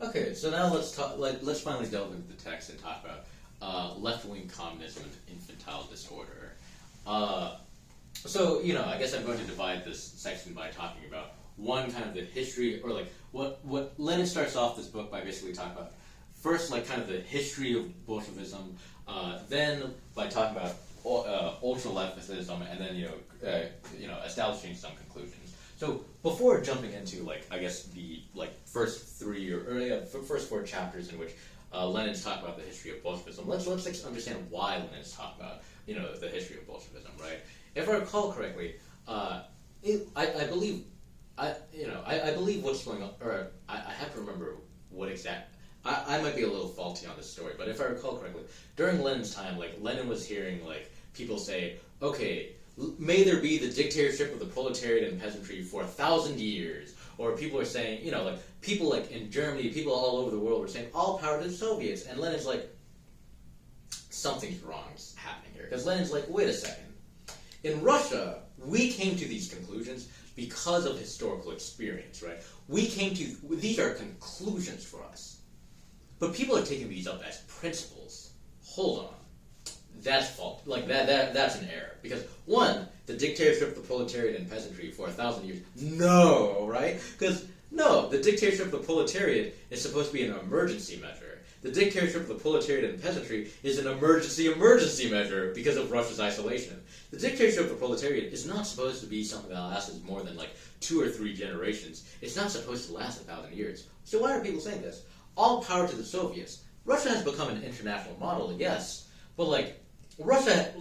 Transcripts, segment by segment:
Okay, so now let's talk. Let's finally delve into the text and talk about left-wing communism and infantile disorder. So I guess I'm going to divide this section by talking about one kind of the history, or like what Lenin starts off this book by basically talking about. First, like kind of the history of Bolshevism, then by talking about ultra-leftism, and then establishing some conclusions. So before jumping into I guess the first first four chapters in which Lenin's talking about the history of Bolshevism, let's understand why Lenin's talking about the history of Bolshevism, right? If I recall correctly, I believe what's going on, or I have to remember what exact. I might be a little faulty on this story, but if I recall correctly, during Lenin's time, Lenin was hearing people say, okay, may there be the dictatorship of the proletariat and peasantry for 1,000 years. Or people are saying, people in Germany, people all over the world were saying, all power to the Soviets. And Lenin's like, something's wrong happening here. Because Lenin's like, wait a second. In Russia, we came to these conclusions because of historical experience, right? These are conclusions for us. But people are taking these up as principles. Hold on. That's fault. That's an error. Because, one, the dictatorship of the proletariat and peasantry for 1,000 years. No, right? Because, no, the dictatorship of the proletariat is supposed to be an emergency measure. The dictatorship of the proletariat and peasantry is an emergency measure because of Russia's isolation. The dictatorship of the proletariat is not supposed to be something that lasts more than 2 or 3 generations. It's not supposed to last 1,000 years. So why are people saying this? All power to the Soviets. Russia has become an international model, yes, but Russia,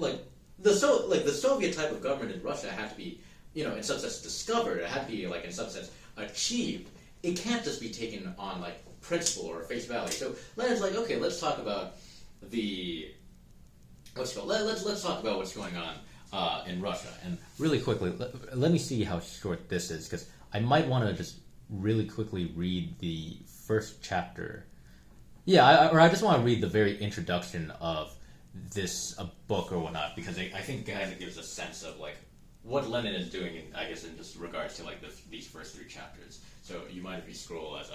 the Soviet type of government in Russia had to be, in some sense discovered. It had to be in some sense achieved. It can't just be taken on principle or face value. So Lenin's okay, let's talk about let's talk about what's going on in Russia. And really quickly, let me see how short this is, because I might want to just really quickly read the first chapter. Yeah, I just want to read the very introduction of this book or whatnot, because I think it kind of gives a sense of what Lenin is doing, I guess, in just regards to these first 3 chapters. So you mind if you scroll as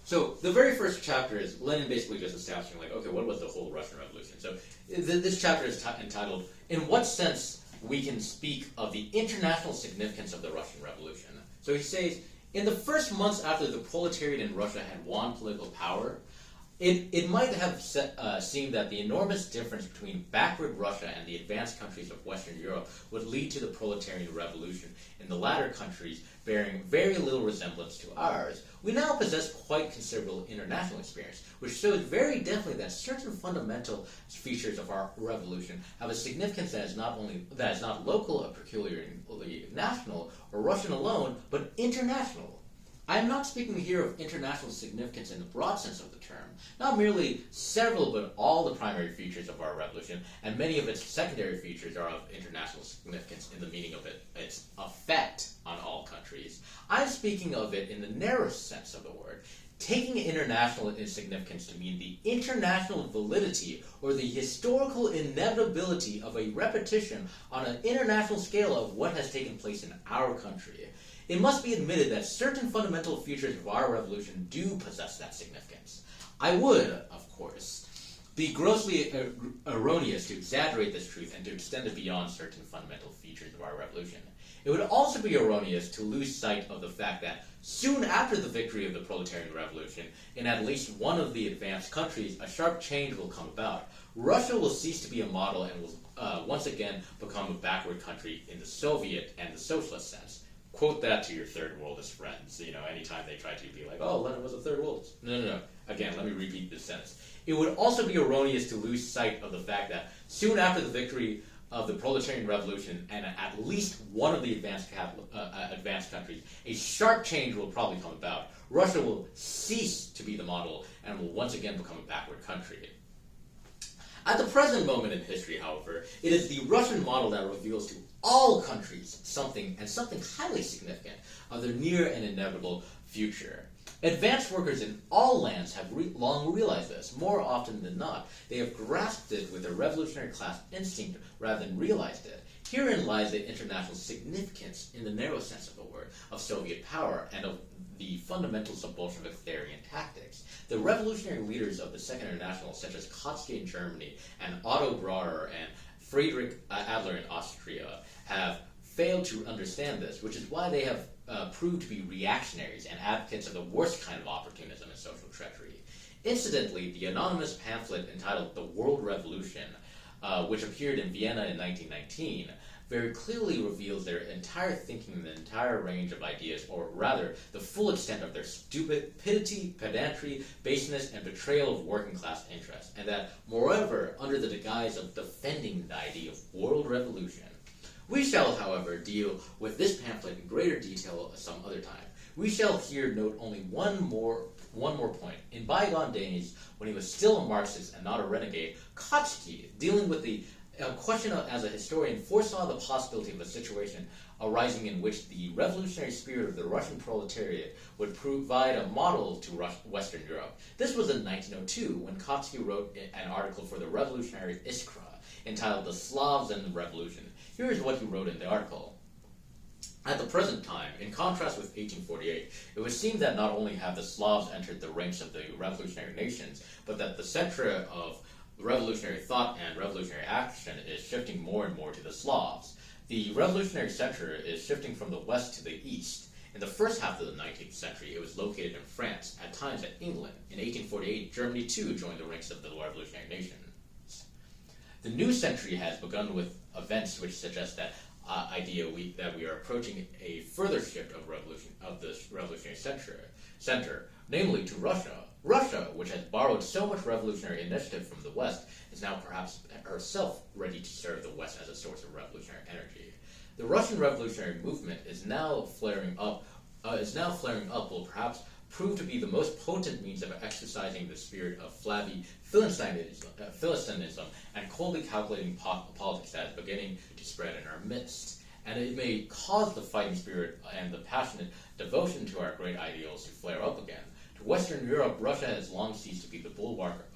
So the very first chapter is Lenin basically just establishing okay, what was the whole Russian Revolution? So this chapter is entitled, "In What Sense We Can Speak of the International Significance of the Russian Revolution." So he says, in the first months after the proletariat in Russia had won political power, it might have seemed that the enormous difference between backward Russia and the advanced countries of Western Europe would lead to the proletarian revolution in the latter countries bearing very little resemblance to ours. We now possess quite considerable international experience, which shows very definitely that certain fundamental features of our revolution have a significance that is not local or peculiarly national or Russian alone, but international. I am not speaking here of international significance in the broad sense of the term, not merely several but all the primary features of our revolution, and many of its secondary features are of international significance in the meaning of its effect on all countries. I am speaking of it in the narrowest sense of the word, taking international significance to mean the international validity or the historical inevitability of a repetition on an international scale of what has taken place in our country. It must be admitted that certain fundamental features of our revolution do possess that significance. I would, of course, be grossly erroneous to exaggerate this truth and to extend it beyond certain fundamental features of our revolution. It would also be erroneous to lose sight of the fact that soon after the victory of the proletarian revolution, in at least one of the advanced countries, a sharp change will come about. Russia will cease to be a model and will once again become a backward country in the Soviet and the socialist sense. Quote that to your third worldist friends, anytime they try to be oh, Lenin was a third worldist. No. Again, let me repeat this sentence. It would also be erroneous to lose sight of the fact that soon after the victory of the proletarian revolution and at least one of the advanced countries, a sharp change will probably come about. Russia will cease to be the model and will once again become a backward country. At the present moment in history, however, it is the Russian model that reveals to all countries something highly significant of their near and inevitable future. Advanced workers in all lands have long realized this. More often than not, they have grasped it with their revolutionary class instinct rather than realized it. Herein lies the international significance, in the narrow sense of the word, of Soviet power and of the fundamentals of Bolshevik theory and Bolsheviks. The revolutionary leaders of the Second International, such as Kautsky in Germany and Otto Brauer and Friedrich Adler in Austria, have failed to understand this, which is why they have proved to be reactionaries and advocates of the worst kind of opportunism and social treachery. Incidentally, the anonymous pamphlet entitled The World Revolution, which appeared in Vienna in 1919, very clearly reveals their entire thinking and the entire range of ideas, or rather, the full extent of their stupidity, pedantry, baseness, and betrayal of working-class interests, and that, moreover, under the guise of defending the idea of world revolution. We shall, however, deal with this pamphlet in greater detail some other time. We shall here note only one more point. In bygone days, when he was still a Marxist and not a renegade, Kautsky, dealing with the question as a historian, foresaw the possibility of a situation arising in which the revolutionary spirit of the Russian proletariat would provide a model to Western Europe. This was in 1902, when Kautsky wrote an article for the Revolutionary Iskra entitled The Slavs and the Revolution. Here is what he wrote in the article. At the present time, in contrast with 1848, it would seem that not only have the Slavs entered the ranks of the revolutionary nations, but that the center of revolutionary thought and revolutionary action is shifting more and more to the Slavs. The revolutionary center is shifting from the west to the east. In the first half of the 19th century, it was located in France, at times at England. In 1848, Germany too joined the ranks of the revolutionary nations. The new century has begun with events which suggest that that we are approaching a further shift of this revolutionary center, namely to Russia. Russia, which has borrowed so much revolutionary initiative from the West, is now perhaps herself ready to serve the West as a source of revolutionary energy. The Russian revolutionary movement is now flaring up. Will perhaps prove to be the most potent means of exercising the spirit of flabby Philistinism and coldly calculating politics that is beginning to spread in our midst. And it may cause the fighting spirit and the passionate devotion to our great ideals to flare up again. To Western Europe, Russia has long ceased to be the bulwark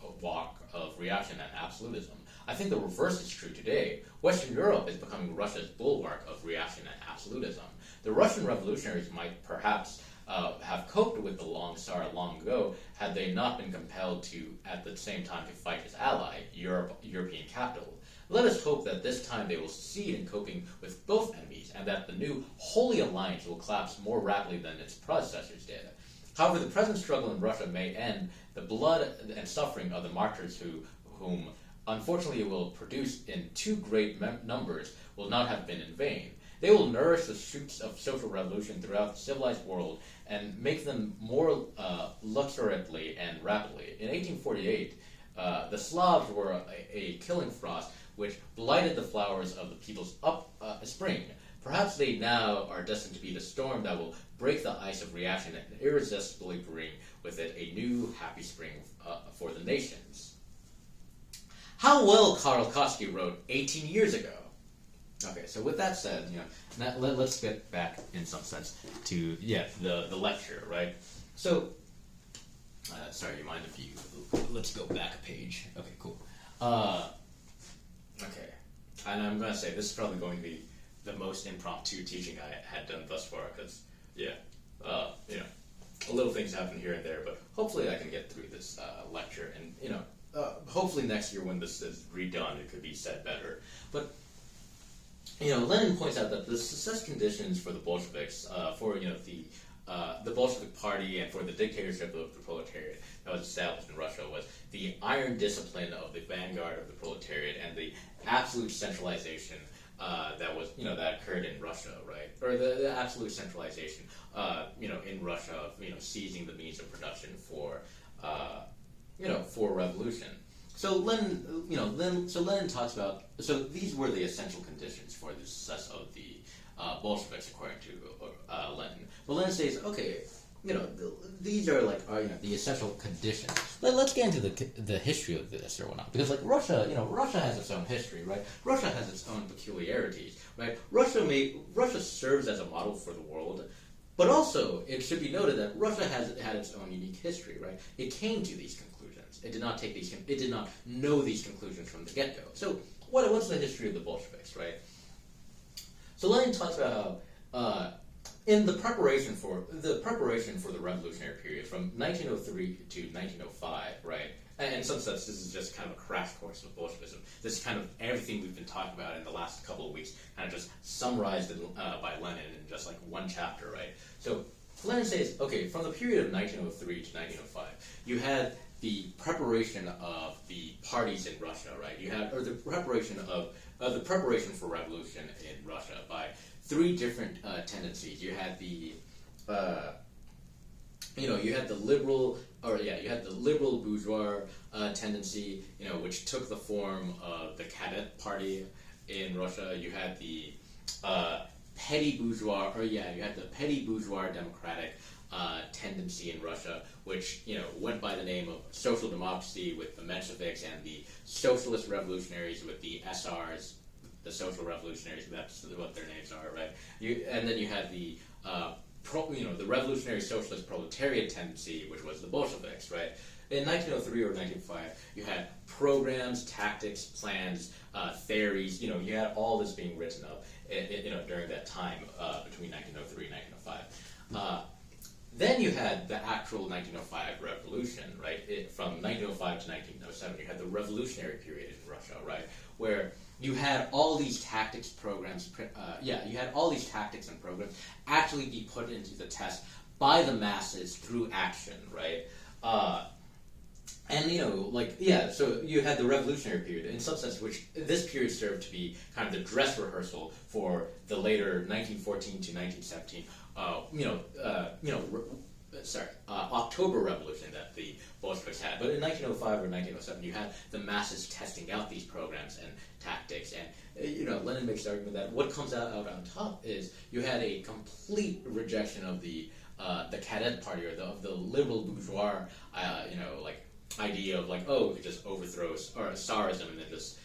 of reaction and absolutism. I think the reverse is true today. Western Europe is becoming Russia's bulwark of reaction and absolutism. The Russian revolutionaries might perhaps have coped with the long Tsar long ago had they not been compelled to, at the same time, to fight his ally, European capital. Let us hope that this time they will succeed in coping with both enemies, and that the new Holy Alliance will collapse more rapidly than its predecessors did. However, the present struggle in Russia may end. The blood and suffering of the martyrs whom unfortunately it will produce in too great numbers will not have been in vain. They will nourish the shoots of social revolution throughout the civilized world and make them more luxuriantly and rapidly. In 1848, the Slavs were a killing frost which blighted the flowers of the people's spring. Perhaps they now are destined to be the storm that will break the ice of reaction and irresistibly bring with it a new happy spring for the nations. How well Karl Kautsky wrote 18 years ago. Okay, so with that said, let's get back in some sense to the lecture, right? So, sorry, you mind if you let's go back a page? Okay, cool. Okay, and I'm gonna say this is probably going to be the most impromptu teaching I had done thus far, because little things happen here and there, but hopefully I can get through this lecture, and hopefully next year when this is redone, it could be said better. But Lenin points out that the success conditions for the Bolsheviks, for the Bolshevik Party, and for the dictatorship of the proletariat that was established in Russia was the iron discipline of the vanguard of the proletariat and the absolute centralization that occurred in Russia, right? Or the absolute centralization, in Russia of seizing the means of production for revolution. So Lenin talks about, so these were the essential conditions for the success of the Bolsheviks, according to Lenin. But Lenin says, okay, these are the essential conditions. Let's get into the history of this or whatnot, because Russia has its own history, right? Russia has its own peculiarities, right? Russia serves as a model for the world, but also it should be noted that Russia has had its own unique history, right? It came to these conclusions. It did not know these conclusions from the get-go. So what's the history of the Bolsheviks, right? So Lenin talks about how in the preparation for the revolutionary period from 1903 to 1905, right? And in some sense, this is just kind of a crash course of Bolshevism. This is kind of everything we've been talking about in the last couple of weeks, kind of just summarized by Lenin in just like one chapter, right? So Lenin says, okay, from the period of 1903 to 1905, you had the preparation of the parties in Russia, right? You had, or the preparation for revolution in Russia by three different tendencies. You had the you had the liberal bourgeois tendency, which took the form of the Cadet Party in Russia. You had the petty bourgeois democratic tendency in Russia, which went by the name of social democracy with the Mensheviks, and the socialist revolutionaries with the SRs, the social revolutionaries. That's what their names are, right? And then you had the the revolutionary socialist proletariat tendency, which was the Bolsheviks, right? In 1903 or 1905, you had programs, tactics, plans, theories. You had all this being written up, during that time between 1903 and 1905. Then you had the actual 1905 revolution, right? From 1905 to 1907, you had the revolutionary period in Russia, right? Where you had all these tactics programs, you had all these tactics and programs actually be put into the test by the masses through action, right? So you had the revolutionary period, in some sense, which this period served to be kind of the dress rehearsal for the later 1914 to 1917, October Revolution that the Bolsheviks had. But in 1905 or 1907, you had the masses testing out these programs and tactics, and Lenin makes the argument that what comes out on top is you had a complete rejection of the Cadet Party, or of the liberal bourgeois, idea of we could just overthrow Tsarism and then just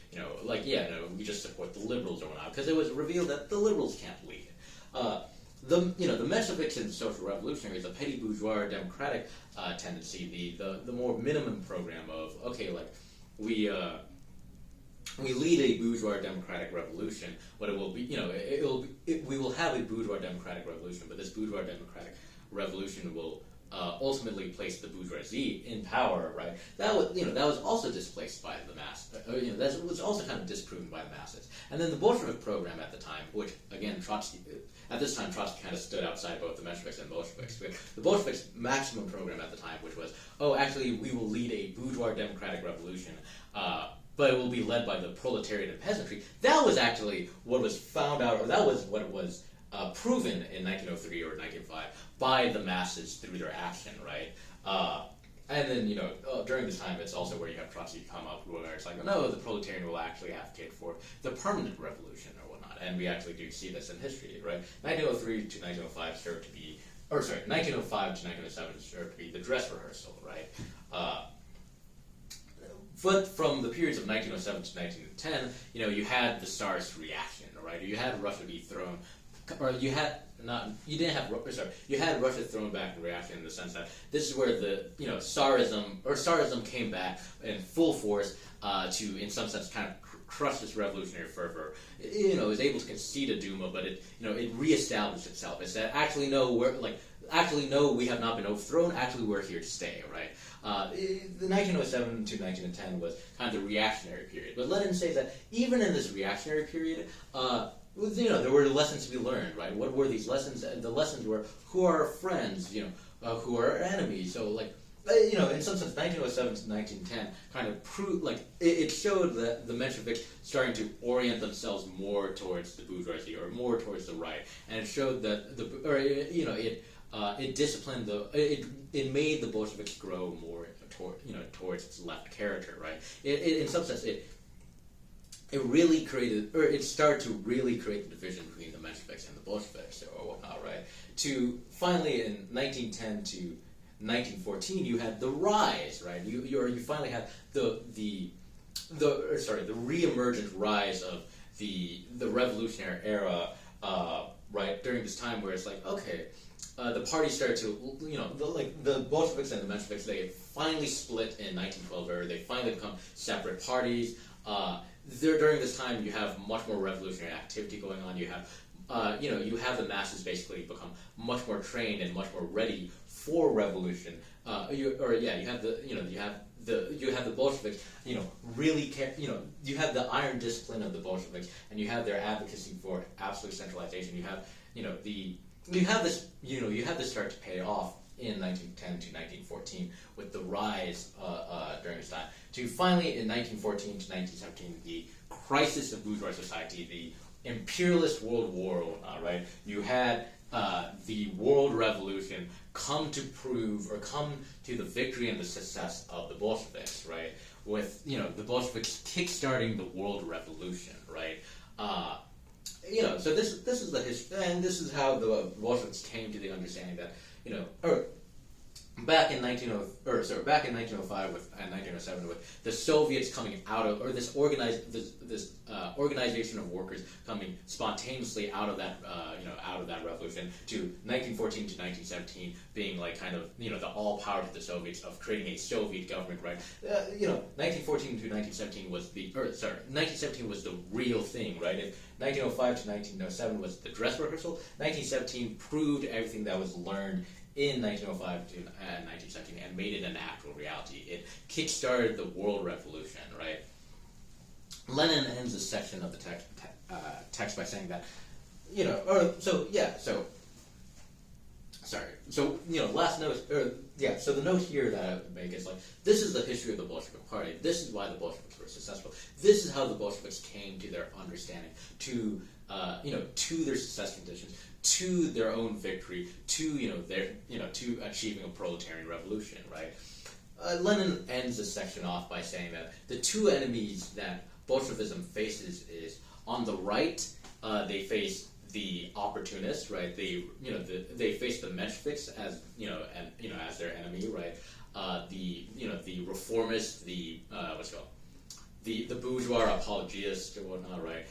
we just support the liberals or whatnot, because it was revealed that the liberals can't lead. The Mensheviks and the social revolutionaries, the petty bourgeois democratic tendency, the more minimum program of we lead a bourgeois democratic revolution, but it will be we will have a bourgeois democratic revolution, but this bourgeois democratic revolution will ultimately place the bourgeoisie in power, right? That was also displaced by the mass. That was also kind of disproven by the masses. And then the Bolshevik program at the time, which again Trotsky kind of stood outside both the Mensheviks and Bolsheviks. The Bolsheviks' maximum program at the time, which was, actually we will lead a bourgeois democratic revolution, but it will be led by the proletariat and peasantry. That was actually what was found out, or that was what was proven in 1903 or 1905 by the masses through their action, right? And then, during this time, it's also where you have Trotsky come up, where it's like, no, the proletariat will actually advocate for the permanent revolution or whatnot. And we actually do see this in history, right? 1903 to 1905 served to be, 1905 to 1907 served to be the dress rehearsal, right? But from the periods of 1907 to 1910, you had the Tsarist reaction, right? You had Russia be thrown, you had Russia thrown back in reaction, in the sense that this is where the Tsarism came back in full force to, in some sense, kind of crush this revolutionary fervor. It was able to concede a Duma, but it reestablished itself. It said, actually no, we have not been overthrown. Actually, we're here to stay, right? The 1907 to 1910 was kind of the reactionary period. But Lenin says that even in this reactionary period, there were lessons to be learned, right? What were these lessons? The lessons were, who are our friends, who are our enemies. So, in some sense, 1907 to 1910 kind of proved, it showed that the Mensheviks starting to orient themselves more towards the bourgeoisie, or more towards the right, and it showed that it disciplined it made the Bolsheviks grow more towards its left character, right? In some sense, it really created, or it started to really create the division between the Mensheviks and the Bolsheviks, or whatnot, right? To finally, in 1910 to 1914, you had the rise, right? You finally had the re-emergent rise of the revolutionary era, right? During this time, where it's like, okay, the party started to, the Bolsheviks and the Mensheviks, they finally split in 1912, or they finally become separate parties. During this time, you have much more revolutionary activity going on. You have you have the masses basically become much more trained and much more ready for revolution. You have the Bolsheviks, really care, you have the iron discipline of the Bolsheviks, and you have their advocacy for absolute centralization. You have, you have this start to pay off in 1910 to 1914 with the rise during this time to finally in 1914 to 1917 the crisis of bourgeois society, the imperialist world war, right? You had the world revolution come to the victory and the success of the Bolsheviks, right? With the Bolsheviks kickstarting the world revolution, right? So this is the history, and this is how the Bolsheviks came to the understanding that back in 1905 and 1907 with the Soviets coming out of, or this organization of workers coming spontaneously out of that revolution to 1914 to 1917 being like kind of the all power to the Soviets of creating a Soviet government, right? 1914 to 1917 was 1917 was the real thing, right? If 1905 to 1907 was the dress rehearsal, 1917 proved everything that was learned in 1905 to 1917 and made it an actual reality. It kickstarted the world revolution, right? Lenin ends this section of the text by saying that, last note, so the note here that I would make is like, this is the history of the Bolshevik Party. This is why the Bolsheviks were successful. This is how the Bolsheviks came to their understanding, to their success conditions, to their own victory, to to achieving a proletarian revolution, right? Lenin ends this section off by saying that the two enemies that Bolshevism faces is on the right, they face the opportunists, right? They face the Mensheviks as as their enemy, right? The reformists, the bourgeois apologists or whatnot, right?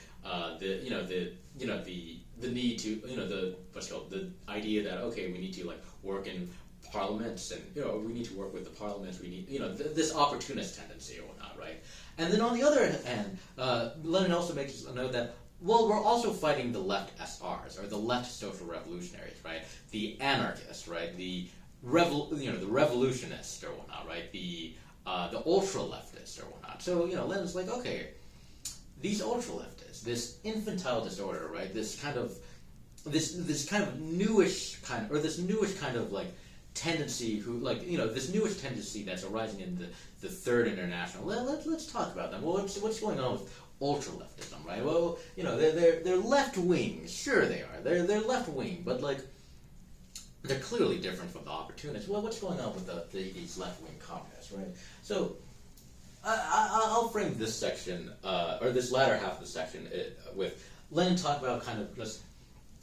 The need to the idea that okay, we need to like work in parliaments and we need to work with the parliaments. We need this opportunist tendency or whatnot, right? And then on the other hand, Lenin also makes a note that we're also fighting the left SRs or the left social revolutionaries, right? The anarchists, right? The revolutionists or whatnot, right? The ultra leftists or whatnot. So Lenin's like, okay, these ultra leftists, this infantile disorder, right? This kind of newish kind of like tendency this newish tendency that's arising in the Third International. Let's talk about them. Well, what's going on with ultra leftism, right? Well, they're left wing. Sure, they are. They're left wing, but like they're clearly different from the opportunists. Well, what's going on with these left wing communists, right? So I'll frame this section or this latter half of the section with Lenin talk about kind of just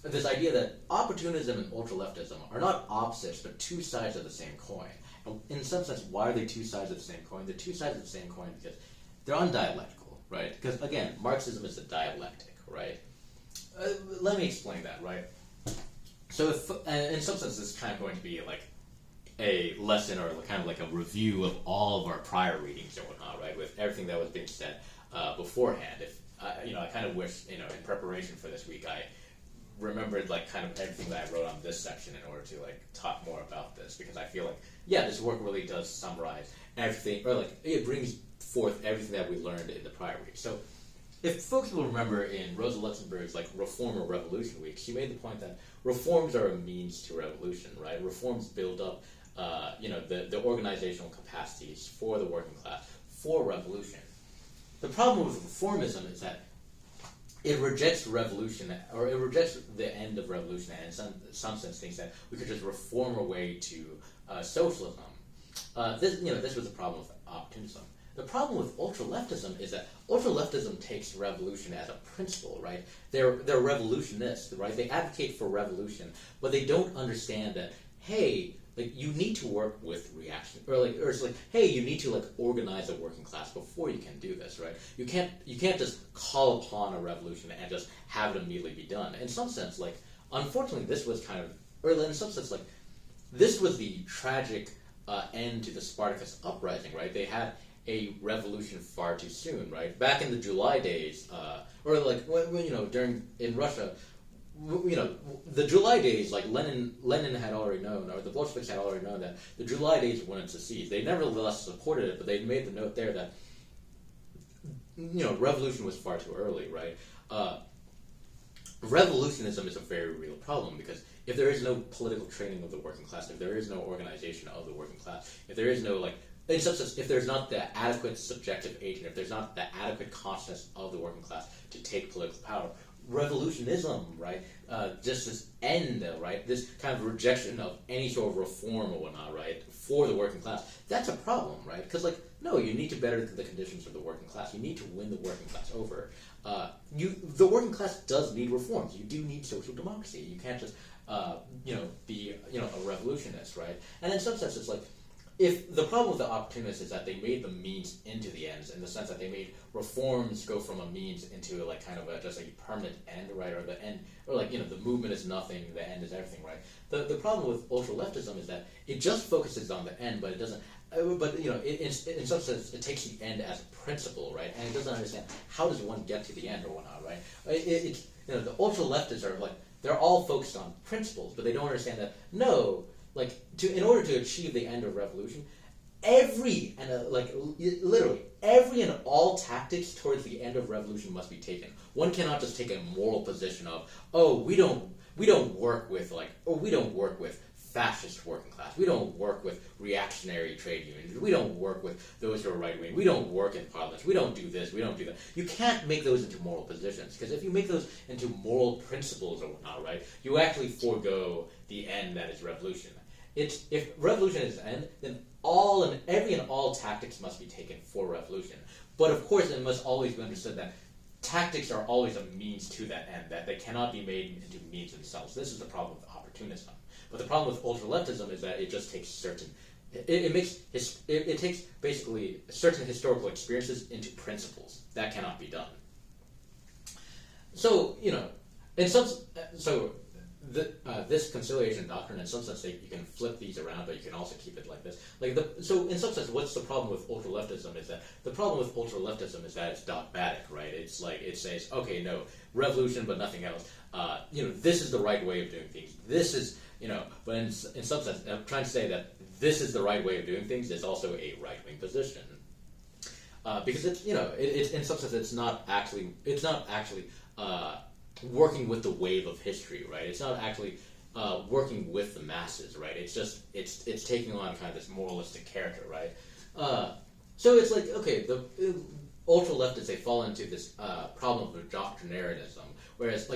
this idea that opportunism and ultra-leftism are not opposites, but two sides of the same coin. And in some sense, why are they two sides of the same coin? They're two sides of the same coin because they're undialectical, right? Because, again, Marxism is a dialectic, right? Let me explain that, right? So in some sense, this is kind of going to be like a lesson or kind of like a review of all of our prior readings and whatnot, right? With everything that was being said beforehand. If I kind of wish, in preparation for this week, I remembered like kind of everything that I wrote on this section in order to like talk more about this, because I feel like this work really does summarize everything, or like it brings forth everything that we learned in the prior week. So if folks will remember in Rosa Luxemburg's like Reform or Revolution week, she made the point that reforms are a means to revolution, right? Reforms build up the organizational capacities for the working class for revolution. The problem with reformism is that it rejects revolution, or it rejects the end of revolution, and in some sense thinks that we could just reform our way to socialism. This was the problem with opportunism. The problem with ultra-leftism is that ultra-leftism takes revolution as a principle, right? They're revolutionists, right? They advocate for revolution, but they don't understand that, hey, like you need to work with reaction, or it's like, hey, you need to like organize a working class before you can do this, right? You can't just call upon a revolution and just have it immediately be done. In some sense, like unfortunately, this was kind of, or in some sense, like this was the tragic end to the Spartacus uprising, right? They had a revolution far too soon, right? Back in the July days, or like when in Russia, the July days, like Lenin had already known, or the Bolsheviks had already known that the July days wouldn't succeed. They nevertheless supported it, but they made the note there that revolution was far too early, right? Revolutionism is a very real problem because if there is no political training of the working class, if there is no organization of the working class, if there is no in some sense, if there's not the adequate subjective agent, if there's not the adequate consciousness of the working class to take political power, revolutionism, right, just this end, right, this kind of rejection of any sort of reform or whatnot, right, for the working class, that's a problem, right? Because, no, you need to better the conditions of the working class. You need to win the working class over. The working class does need reforms. You do need social democracy. You can't just, be, a revolutionist, right? And in some sense, it's if the problem with the opportunists is that they made the means into the ends, in the sense that they made reforms go from a means into kind of just a permanent end, right? Or the end, or the movement is nothing, the end is everything, right? The problem with ultra-leftism is that it just focuses on the end, but it doesn't. But in some sense, it takes the end as a principle, right? And it doesn't understand how does one get to the end or whatnot, right? The ultra-leftists are they're all focused on principles, but they don't understand that in order to achieve the end of revolution, literally every and all tactics towards the end of revolution must be taken. One cannot just take a moral position of, we don't work with fascist working class. We don't work with reactionary trade unions. We don't work with those who are right wing. We don't work in parliaments. We don't do this. We don't do that. You can't make those into moral positions, because if you make those into moral principles or whatnot, right, you actually forego the end that is revolution. If revolution is the end, then every and all tactics must be taken for revolution. But of course, it must always be understood that tactics are always a means to that end, that they cannot be made into means themselves. This is the problem with opportunism. But the problem with ultra-leftism is that it just takes it takes basically certain historical experiences into principles. That cannot be done. So, this conciliation doctrine, in some sense, you can flip these around, but you can also keep it like this. So, in some sense, what's the problem with ultra-leftism is that it's dogmatic, right? It's it says, okay, no, revolution, but nothing else. This is the right way of doing things. This is, but in some sense, I'm trying to say that this is the right way of doing things is also a right-wing position. Because it's in some sense, it's not actually working with the wave of history, right? It's not actually working with the masses, right? It's taking on kind of this moralistic character, right? So it's the ultra-leftists, they fall into this problem of doctrinarianism, whereas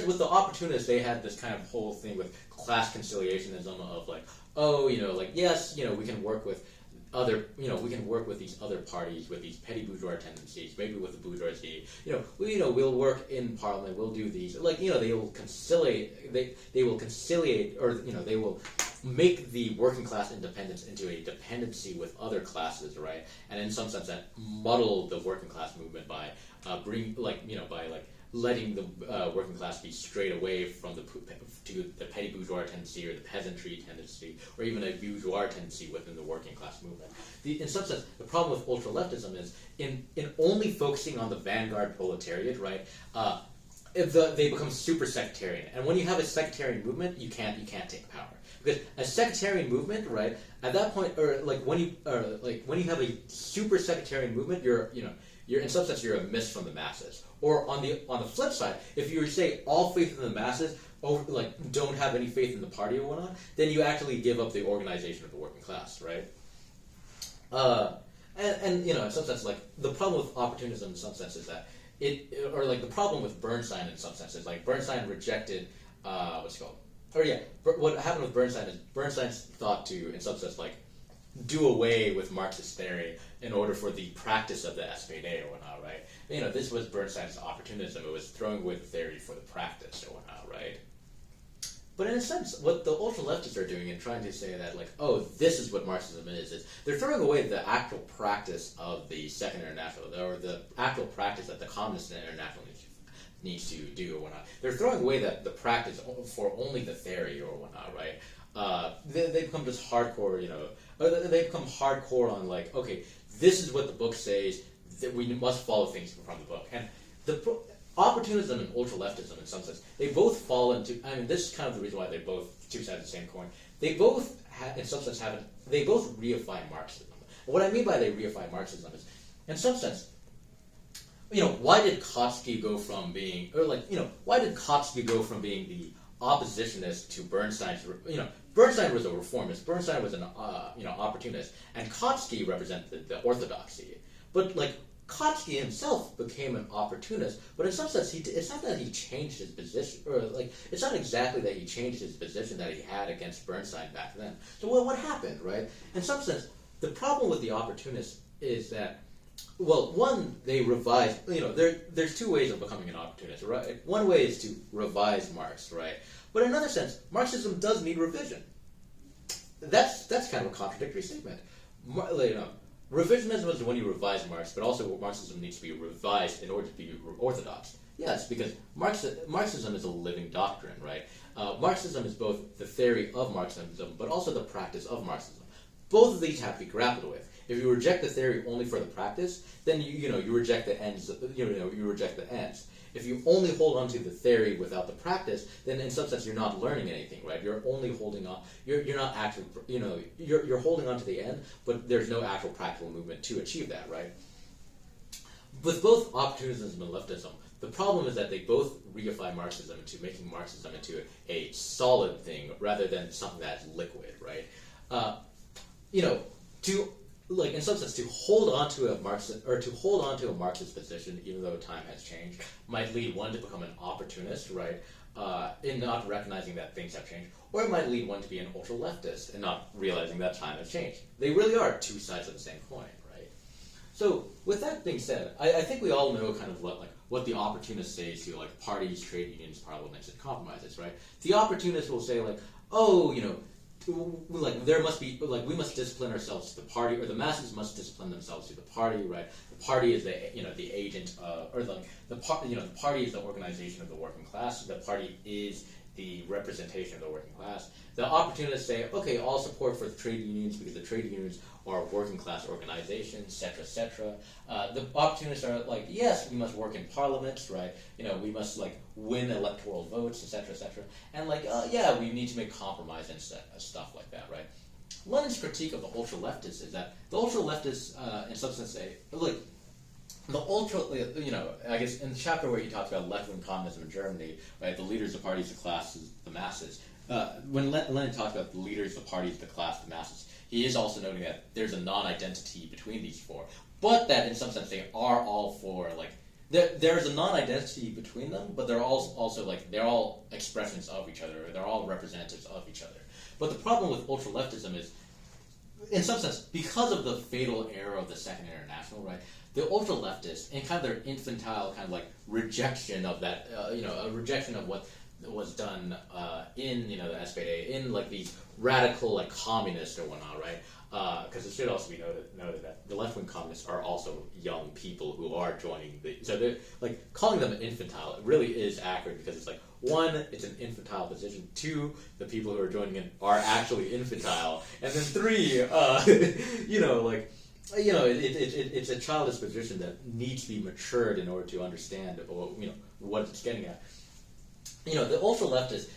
with the opportunists, they had this kind of whole thing with class conciliationism of yes, we can work with we can work with these other parties, with these petty bourgeois tendencies, maybe with the bourgeoisie. We'll work in parliament. We'll do these. They will conciliate. They will conciliate, or they will make the working class independence into a dependency with other classes, right? And in some sense, that muddle the working class movement by letting the working class be strayed away from the petty bourgeois tendency or the peasantry tendency or even a bourgeois tendency within the working class movement. In some sense, the problem with ultra-leftism is in only focusing on the vanguard proletariat, right? They become super sectarian, and when you have a sectarian movement, you can't take power, because a sectarian movement, right? At that point, when you have a super sectarian movement, you're in some sense you're a miss from the masses. Or on the flip side, if you say all faith in the masses, don't have any faith in the party or whatnot, then you actually give up the organization of the working class, right? And in some sense, the problem with opportunism in some sense is that the problem with Bernstein in some sense is Bernstein rejected what happened with Bernstein is Bernstein's thought to in some sense do away with Marxist theory in order for the practice of the SPD or whatnot, right? This was Bernstein's opportunism. It was throwing away the theory for the practice or whatnot, right? But in a sense, what the ultra-leftists are doing in trying to say that, this is what Marxism is they're throwing away the actual practice of the Second International, or the actual practice that the Communist International needs to do or whatnot. They're throwing away the practice for only the theory or whatnot, right? They become just hardcore, they become hardcore on okay, this is what the book says, that we must follow things from the book. And opportunism and ultra-leftism, in some sense, they both fall into, I mean, this is kind of the reason why they're both two sides of the same coin. They both, in some sense, they both reify Marxism. And what I mean by they reify Marxism is, in some sense, why did Kautsky go from being, why did Kautsky go from being the oppositionist to Bernstein's, Bernstein was a reformist, Bernstein was an, opportunist, and Kautsky represented the orthodoxy. But, Kautsky himself became an opportunist, but in some sense, it's not that he changed his position, or it's not exactly that he changed his position that he had against Bernstein back then. So what happened, right? In some sense, the problem with the opportunists is that, well, one, they revise, there's two ways of becoming an opportunist, right? One way is to revise Marx, right? But in another sense, Marxism does need revision. That's kind of a contradictory statement. Revisionism is when you revise Marx, but also Marxism needs to be revised in order to be orthodox. Yes, because Marxism is a living doctrine, right? Marxism is both the theory of Marxism, but also the practice of Marxism. Both of these have to be grappled with. If you reject the theory only for the practice, then you reject the ends. You reject the ends. If you only hold on to the theory without the practice, then in some sense you're not learning anything, right? You're only holding on. You're not actually, you're holding on to the end, but there's no actual practical movement to achieve that, right? With both opportunism and leftism, the problem is that they both reify Marxism into making Marxism into a solid thing rather than something that's liquid, right? In some sense, to hold on to a Marxist position, even though time has changed, might lead one to become an opportunist, right, in not recognizing that things have changed, or it might lead one to be an ultra-leftist and not realizing that time has changed. They really are two sides of the same coin, right? So, with that being said, I think we all know kind of what the opportunist says to parties, trade unions, parliaments, and compromises, right? The opportunist will say there must be we must discipline ourselves to the party, or the masses must discipline themselves to the party, right? The party is the the agent, the party is the organization of the working class. The party is the representation of the working class. The opportunists say, okay, all support for the trade unions because the trade unions are working class organizations, etc., etc. The opportunists are yes, we must work in parliaments, right? We must win electoral votes, etc., etc. And yeah, we need to make compromise and stuff like that, right? Lenin's critique of the ultra-leftists is that the ultra-leftists, in some sense, say the ultra, I guess in the chapter where he talks about left-wing communism in Germany, right, the leaders, the parties, the classes, the masses. When Lenin talks about the leaders, the parties, the class, the masses, he is also noting that there's a non-identity between these four, but that in some sense they are all for there's a non-identity between them, but they're also they're all expressions of each other. They're all representatives of each other. But the problem with ultra-leftism is, in some sense, because of the fatal error of the Second International, right? The ultra-leftists, and kind of their infantile kind of rejection of that, a rejection of what was done in the SPD, in these radical communists or whatnot, right? Because it should also be noted that the left-wing communists are also young people who are joining so they're calling them infantile. It really is accurate because it's one, it's an infantile position. Two, the people who are joining in are actually infantile, and then three, it's a childish position that needs to be matured in order to understand what it's getting at. The ultra-leftists,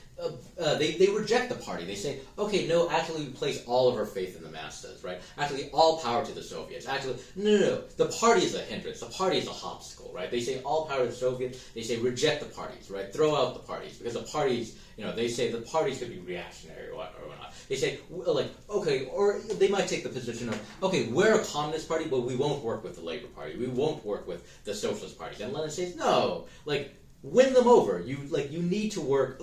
they reject the party. They say, okay, no, actually we place all of our faith in the masses, right? Actually, all power to the Soviets. Actually, no. The party is a hindrance. The party is a obstacle, right? They say all power to the Soviets. They say reject the parties, right? Throw out the parties. Because the parties, they say the parties could be reactionary or whatnot. They say, okay, or they might take the position of, okay, we're a communist party, but we won't work with the Labor Party. We won't work with the socialist parties. And Lenin says, no, win them over. You need to work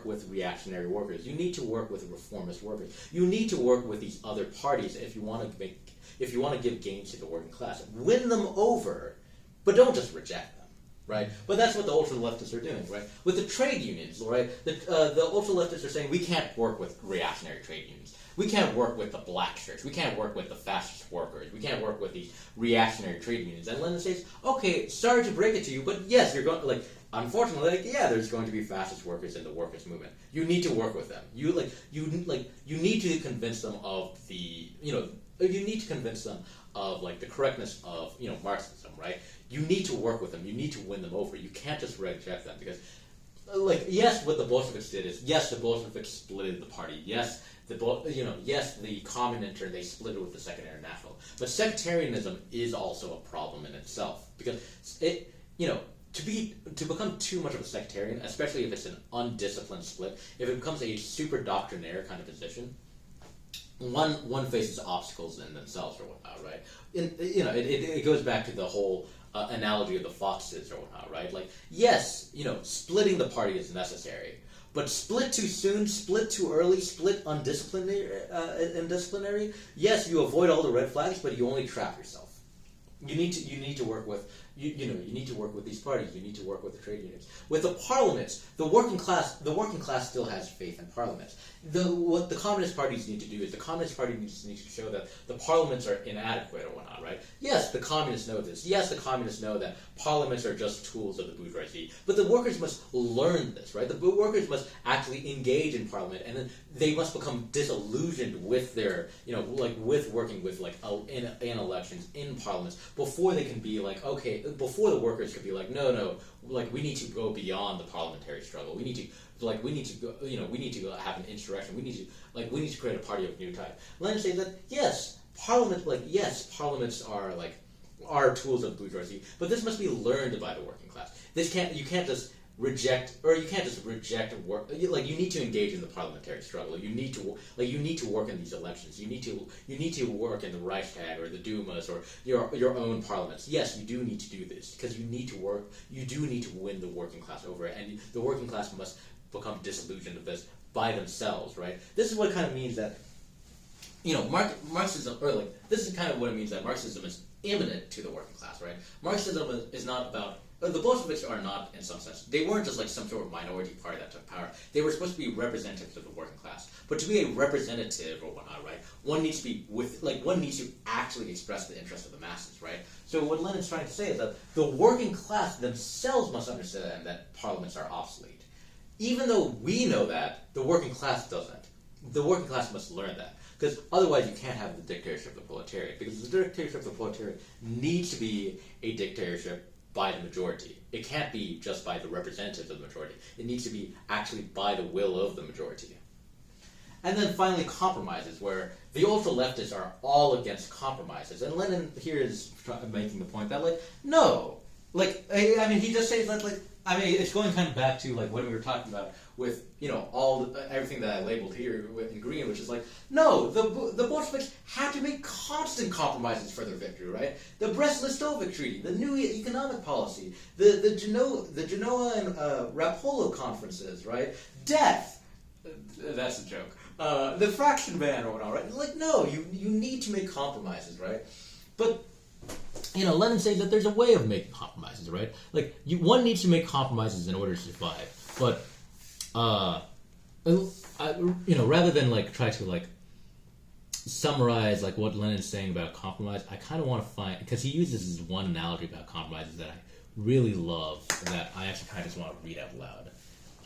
with reactionary workers. You need to work with reformist workers. You need to work with these other parties if you want to give gains to the working class. Win them over, but don't just reject them, right? But that's what the ultra-leftists are doing, right? With the trade unions, right? The ultra-leftists are saying we can't work with reactionary trade unions. We can't work with the black shirts. We can't work with the fascist workers. We can't work with these reactionary trade unions. And Lenin says, okay, sorry to break it to you, but yes, you're going unfortunately, there's going to be fascist workers in the workers' movement. You need to work with them. You need to convince them of the, you need to convince them of like the correctness of Marxism, right? You need to work with them. You need to win them over. You can't just reject them because, like, yes, what the Bolsheviks did is yes, the Bolsheviks split the party. Yes, yes, the Comintern, they split it with the Second International. But sectarianism is also a problem in itself because it, to become too much of a sectarian, especially if it's an undisciplined split, if it becomes a super doctrinaire kind of position, one faces obstacles in themselves or whatnot, right? It goes back to the whole analogy of the foxes or whatnot, right? Like, yes, splitting the party is necessary, but split too soon, split too early, split undisciplinary. Yes, you avoid all the red flags, but you only trap yourself. You need to work with you need to work with these parties. You need to work with the trade unions. With the parliaments, the working class still has faith in parliaments. What the communist parties need to do is the communist party needs to show that the parliaments are inadequate or whatnot, right? Yes, the communists know this. Yes, the communists know that parliaments are just tools of the bourgeoisie. But the workers must learn this, right? The workers must actually engage in parliament, and then they must become disillusioned with their, with working with in elections in parliaments before they can be like, okay, before the workers could be like, no, like we need to go beyond the parliamentary struggle. We need to go have an insurrection. We need to create a party of new type. Lenin says that yes, parliaments are tools of bourgeoisie, but this must be learned by the working class. You can't just reject work. Like, you need to engage in the parliamentary struggle. You need to work in these elections. You need to work in the Reichstag or the Dumas or your own parliaments. Yes, you do need to do this because you need to work. You do need to win the working class over, and the working class must become disillusioned of this by themselves, right? This is what kind of means that Marxism, or this is kind of what it means that Marxism is immanent to the working class, right? Marxism is not about. The Bolsheviks are not, in some sense, they weren't just like some sort of minority party that took power. They were supposed to be representatives of the working class. But to be a representative or whatnot, right, one needs to actually express the interest of the masses, right? So what Lenin's trying to say is that the working class themselves must understand that parliaments are obsolete. Even though we know that, the working class doesn't. The working class must learn that. Because otherwise you can't have the dictatorship of the proletariat. Because the dictatorship of the proletariat needs to be a dictatorship by the majority. It can't be just by the representatives of the majority. It needs to be actually by the will of the majority. And then finally, compromises, where the ultra-leftists are all against compromises. And Lenin here is making the point that, no. He just says that, it's going kind of back to, what we were talking about with, everything that I labeled here in green, which is no, the Bolsheviks had to make constant compromises for their victory, right? The Brest-Litovsk Treaty, the new economic policy, the Genoa and Rapallo conferences, right? Death. That's a joke. The fraction ban or whatnot, right? No, you need to make compromises, right? But Lenin says that there's a way of making compromises, right? One needs to make compromises in order to survive. But, rather than try to summarize what Lenin's saying about compromise, I kind of want to find, because he uses this one analogy about compromises that I really love, that I actually kind of just want to read out loud.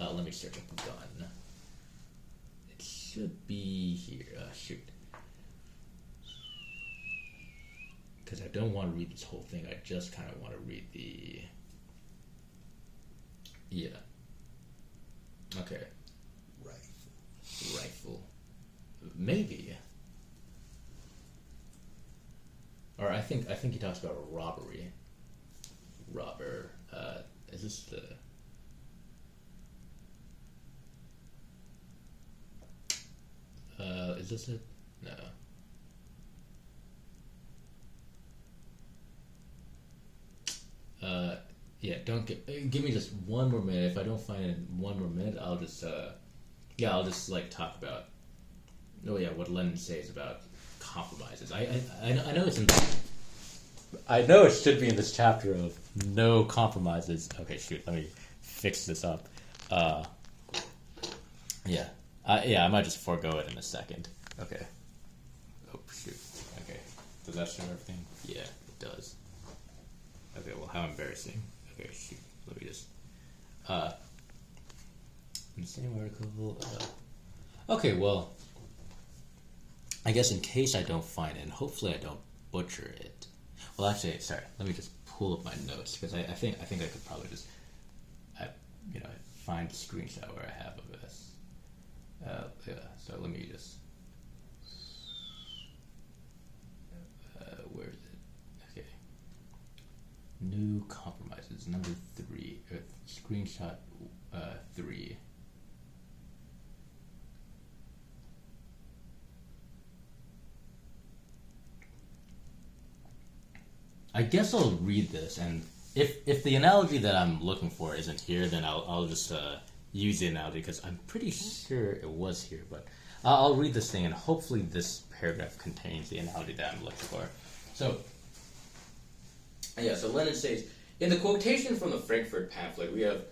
Let me search up the gun. It should be here. Shoot. Because I don't want to read this whole thing. I just kind of want to read the... Yeah. Okay. Rifle. Maybe. Or I think he talks about a robbery. Robber. Is this the... is this it? No. Yeah, give me just one more minute. If I don't find it in one more minute, I'll just talk about, what Lenin says about compromises. I know it's in, I know it should be in this chapter of no compromises. Okay, shoot, let me fix this up. I might just forego it in a second. Okay. Oh, shoot. Okay. Does that show everything? Yeah, it does. Okay, well, how embarrassing. Okay, shoot. Let me just... in the same article... okay, well... I guess in case I don't find it, and hopefully I don't butcher it. Well, actually, sorry. Let me just pull up my notes because I think I could probably just, find a screenshot where I have of this. Yeah. So let me just. Where is it? Okay. New compromises, number 3, screenshot 3. I guess I'll read this, and if the analogy that I'm looking for isn't here, then I'll just use the analogy because I'm pretty sure it was here. But I'll read this thing, and hopefully this paragraph contains the analogy that I'm looking for. So Lenin says, in the quotation from the Frankfurt pamphlet, we have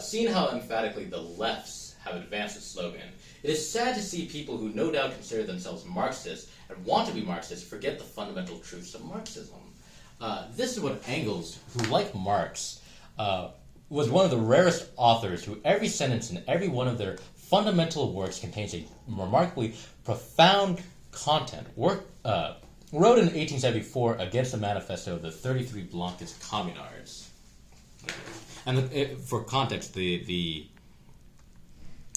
seen how emphatically the lefts have advanced the slogan. It is sad to see people who no doubt consider themselves Marxists and want to be Marxists forget the fundamental truths of Marxism. This is what Engels, who, like Marx, was one of the rarest authors who every sentence in every one of their fundamental works contains a remarkably profound content. Wrote in 1874 against the manifesto of the 33 Blancist communards. And for context, the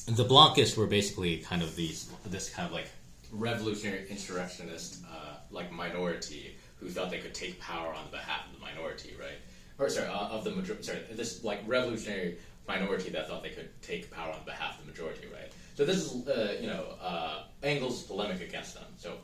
Blancists were basically kind of this kind of like revolutionary insurrectionist like minority who thought they could take power on behalf of the minority, right? Or of the majority. This like revolutionary minority that thought they could take power on behalf of the majority, right? So this is Engels' polemic against them. So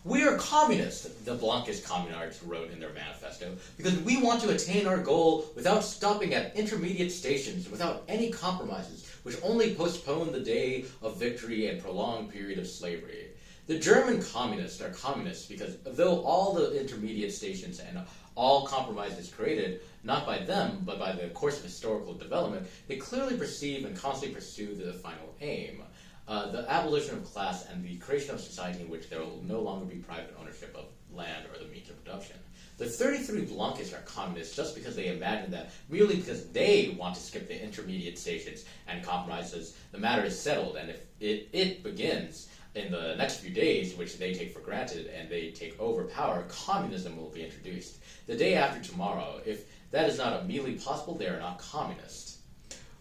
we are communists, the Blancist communards wrote in their manifesto, because we want to attain our goal without stopping at intermediate stations, without any compromises, which only postpone the day of victory and prolonged period of slavery. The German communists are communists because though all the intermediate stations and all compromises created, not by them, but by the course of historical development, they clearly perceive and constantly pursue the final aim. The abolition of class and the creation of a society in which there will no longer be private ownership of land or the means of production. The 33 Blancists are communists just because they imagine that merely because they want to skip the intermediate stations and compromises, the matter is settled, and if it begins in the next few days, which they take for granted, and they take over power, communism will be introduced. The day after tomorrow, if that is not immediately possible, they are not communists.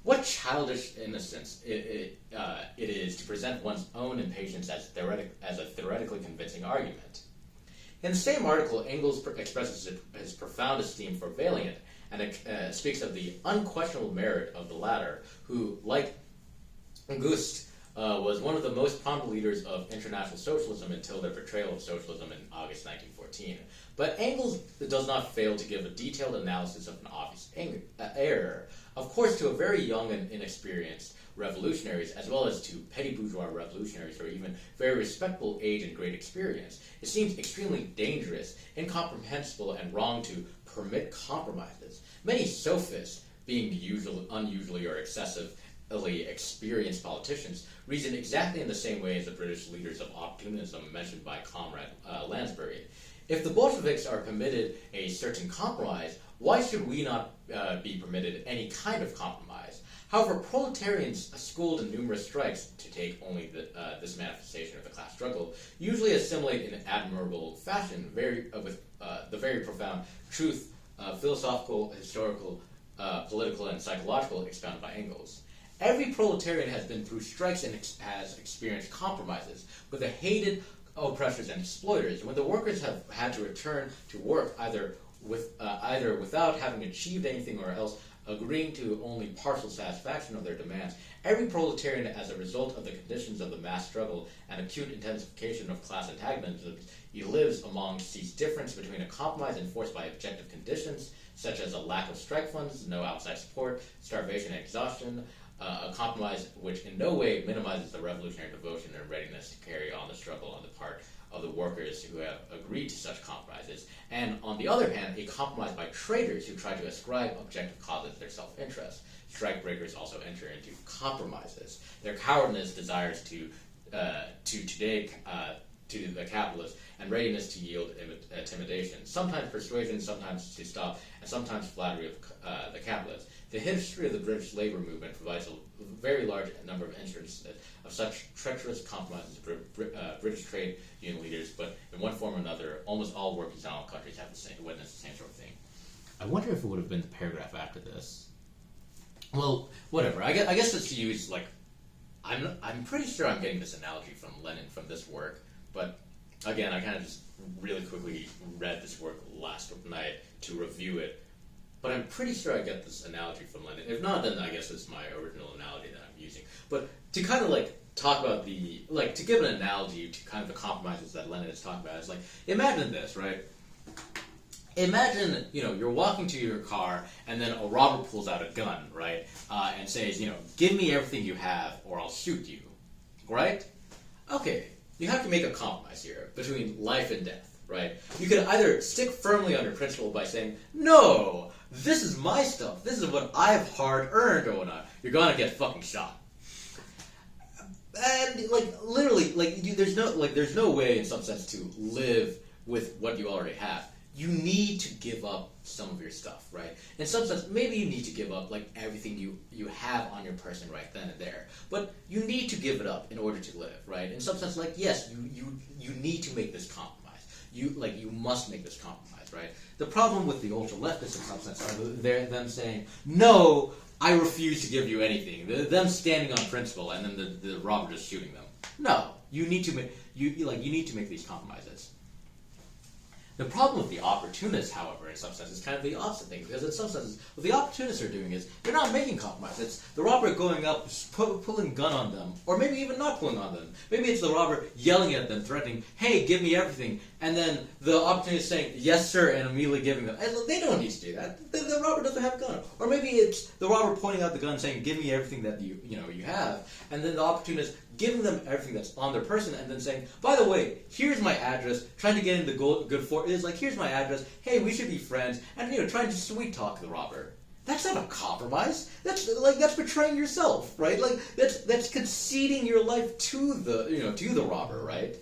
What childish innocence it is to present one's own impatience as a theoretically convincing argument. In the same article, Engels expresses his profound esteem for Vaillant and speaks of the unquestionable merit of the latter, who, like August, was one of the most prominent leaders of international socialism until their betrayal of socialism in August 1914. But Engels does not fail to give a detailed analysis of an obvious error. Of course, to a very young and inexperienced revolutionaries, as well as to petty bourgeois revolutionaries or even very respectable age and great experience, it seems extremely dangerous, incomprehensible, and wrong to permit compromises. Many sophists, being unusually or excessively experienced politicians, reason exactly in the same way as the British leaders of opportunism mentioned by Comrade Lansbury. If the Bolsheviks are permitted a certain compromise, why should we not be permitted any kind of compromise? However, proletarians schooled in numerous strikes, to take only this manifestation of the class struggle, usually assimilate in an admirable fashion with the very profound truth, philosophical, historical, political, and psychological expounded by Engels. Every proletarian has been through strikes and has experienced compromises with the hated oppressors and exploiters. When the workers have had to return to work either without having achieved anything or else agreeing to only partial satisfaction of their demands, every proletarian, as a result of the conditions of the mass struggle and acute intensification of class antagonisms he lives among, sees difference between a compromise enforced by objective conditions, such as a lack of strike funds, no outside support, starvation and exhaustion, a compromise which in no way minimizes the revolutionary devotion and readiness to carry on the struggle on the part of the workers who have agreed to such compromises, and on the other hand, a compromise by traitors who try to ascribe objective causes to their self-interest. Strike breakers also enter into compromises. Their cowardness desires to to the capitalist, and readiness to yield intimidation, sometimes persuasion, sometimes to stop, and sometimes flattery of the capitalist. The history of the British labour movement provides a very large number of instances of such treacherous compromises to British trade union leaders, but in one form or another, almost all workers in all countries have witnessed the same sort of thing. I wonder if it would have been the paragraph after this. Well, whatever. I guess let's use, like, I'm pretty sure I'm getting this analogy from Lenin from this work, but again, I kind of just really quickly read this work last night to review it. But I'm pretty sure I get this analogy from Lenin. If not, then I guess it's my original analogy that I'm using. But to kind of like talk about to give an analogy to kind of the compromises that Lenin is talking about, is like, imagine this, right? Imagine, you're walking to your car and then a robber pulls out a gun, right? And says, give me everything you have or I'll shoot you, right? Okay, you have to make a compromise here between life and death, right? You can either stick firmly on your principle by saying, no, this is my stuff, this is what I've hard earned or whatnot. You're gonna get fucking shot. And literally, there's no way in some sense to live with what you already have. You need to give up some of your stuff, right? In some sense, maybe you need to give up everything you have on your person right then and there. But you need to give it up in order to live, right? In some sense, yes, you need to make this compromise. You must make this compromise, right? The problem with the ultra-leftists, in some sense, are them saying, no, I refuse to give you anything. Them standing on principle, and then the robber just shooting them. No, you need to make you need to make these compromises. The problem with the opportunists, however, in some sense, is kind of the opposite thing, because in some senses, what the opportunists are doing is they're not making compromise. It's the robber going up, pulling a gun on them, or maybe even not pulling on them. Maybe it's the robber yelling at them, threatening, "Hey, give me everything," and then the opportunist saying, "Yes, sir," and immediately giving them. And they don't need to do that. The robber doesn't have a gun. Or maybe it's the robber pointing out the gun, saying, "Give me everything that you have," and then the opportunist giving them everything that's on their person, and then saying, "By the way, here's my address," trying to get in the good for is here's my address, hey, we should be friends, and trying to sweet talk the robber. That's not a compromise. That's betraying yourself, right? That's conceding your life to the robber, right?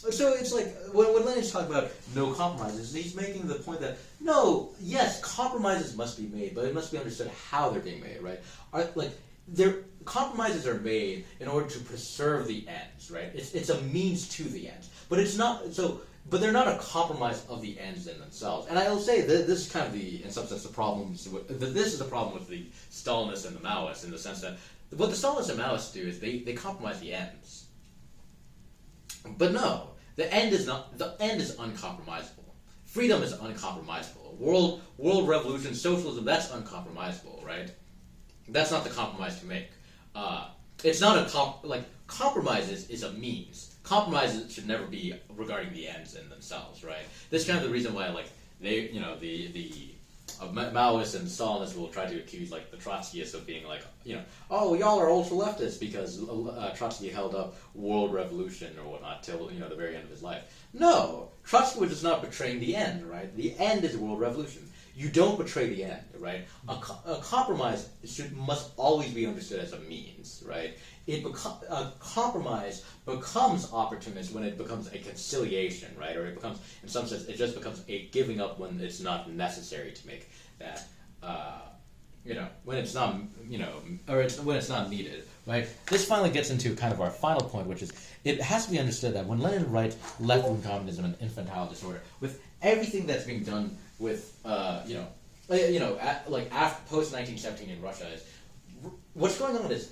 So it's when Lenin's talking about no compromises, he's making the point that no, yes, compromises must be made, but it must be understood how they're being made, right? Compromises are made in order to preserve the ends, right? It's a means to the ends, but it's not so. But they're not a compromise of the ends in themselves. And I will say that this is kind of in some sense, the problems. This is the problem with the Stalinists and the Maoists, in the sense that what the Stalinists and Maoists do is they compromise the ends. But no, the end is uncompromisable. Freedom is uncompromisable. World revolution, socialism, that's uncompromisable, right? That's not the compromise to make. It's not a compromise is a means. Compromises should never be regarding the ends in themselves, right? This is kind of the reason why, the Maoists and Stalinists will try to accuse, the Trotskyists of being oh, y'all are ultra-leftists because Trotsky held up world revolution or whatnot till, the very end of his life. No, Trotsky was just not betraying the end, right? The end is world revolution. You don't betray the end, right? A compromise must always be understood as a means, right? A compromise becomes opportunist when it becomes a conciliation, right? Or it becomes, in some sense, it just becomes a giving up when it's not necessary to make that, when it's not, when it's not needed, right? This finally gets into kind of our final point, which is it has to be understood that when Lenin writes left-wing communism and infantile disorder, with everything that's being done with, after post-1917 in Russia, is what's going on is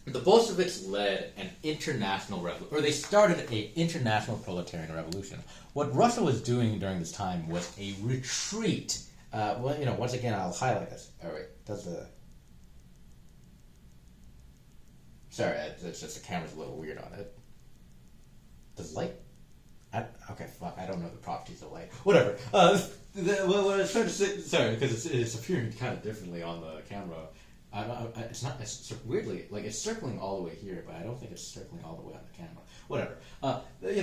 the Bolsheviks led an international revolution, or they started an international proletarian revolution. What Russia was doing during this time was a retreat. Once again, I'll highlight this. Oh, wait, sorry, it's just the camera's a little weird on it. Does light? Okay, fuck, I don't know the properties of light. Whatever. What I was trying to say, sorry, because it's appearing kind of differently on the camera. It's weirdly, it's circling all the way here, but I don't think it's circling all the way on the camera. Whatever.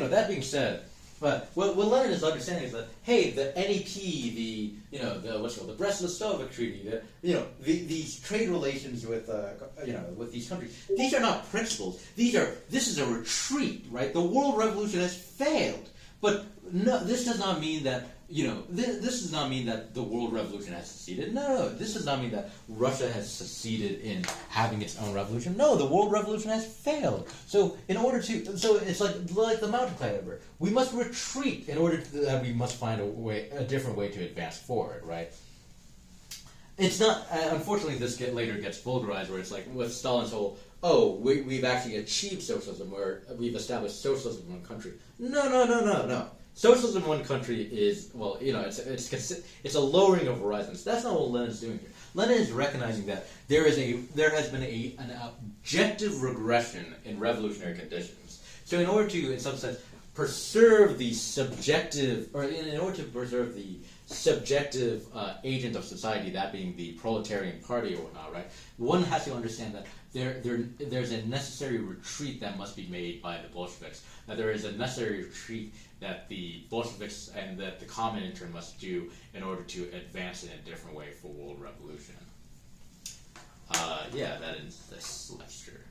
That being said, But what Lenin is understanding is that, hey, the NEP, the Brest-Litovsk Treaty, these trade relations with with these countries, these are not principles. This is a retreat, right? The world revolution has failed, but no, this does not mean that this does not mean that the world revolution has succeeded. No, this does not mean that Russia has succeeded in having its own revolution. No, the world revolution has failed. So it's like the mountain climber. We must retreat in order that we must find a different way to advance forward, right? It's not. Unfortunately, this later gets vulgarized, where it's like with Stalin's whole, we've actually achieved socialism, where we've established socialism in one country. No. Socialism in one country is, it's a lowering of horizons. That's not what Lenin's doing here. Lenin is recognizing that there has been an objective regression in revolutionary conditions. So in order to, in some sense, preserve the subjective, or in order to preserve the subjective agent of society, that being the proletarian party or whatnot, right? One has to understand that there's a necessary retreat that must be made by the Bolsheviks. That there is a necessary retreat that the Bolsheviks and that the Comintern must do in order to advance in a different way for world revolution. That is this lecture.